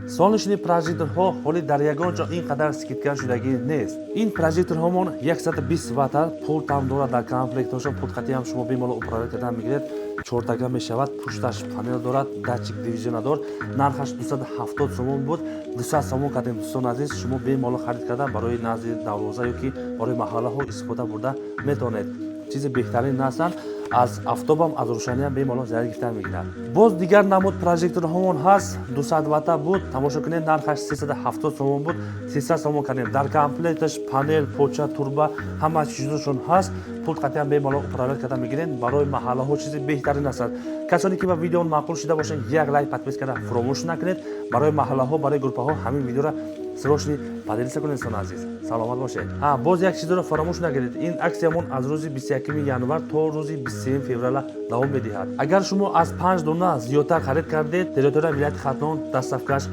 солнечные прожекторҳо ҳоли дар ягон ҷо ин қадар скидка шудагӣ нест. Ин прожекторҳомон 120 ватта пулт ҳам дорад дар комплектошон. пулткати ҳам шумо бемалол управлят кардан мегиред. 4 мешавад. Пушташ панел дорад, датчик дивизионадор. Нархаш 270 сомон буд. 200 сомон кардем. Дӯстон азиз, шумо бемалол харид карда барои назди давроза ёки барои маҳаллаҳо истифода бурда метавонед. чизи беҳтарин насл аз афтобам аз рӯшаниям бемалол заряд гирифта мегирад. Боз дигар намуд прожекторҳомон ҳаст. 200 ватта буд. Тамошо кунед, нархаш 370 сомон буд. 300 сомон кардем. Дар комплекташ панел, поча, турба ҳама чизошон ҳаст. пулткати ҳам бемалол управлят карда мегирен. барои маҳаллаҳо чизи беҳтарин аст. касоне ки ба видеон маъқул шуда бошед, як лайк, подписка карда фуромӯш накунед. барои маҳаллаҳо, барои группаҳо ҳамин видеоро срочно поделиться кунед, сон азиз. Саломат бошед. Боз як чизро фаромӯш накунед. Ин аксиямон аз рӯзи 21 январ то рӯзи 23 феврала давом медиҳад. агар шумо аз 5 дона зиёдтар харид кардед, территорияи вилояти Хатнон, Дастафкаш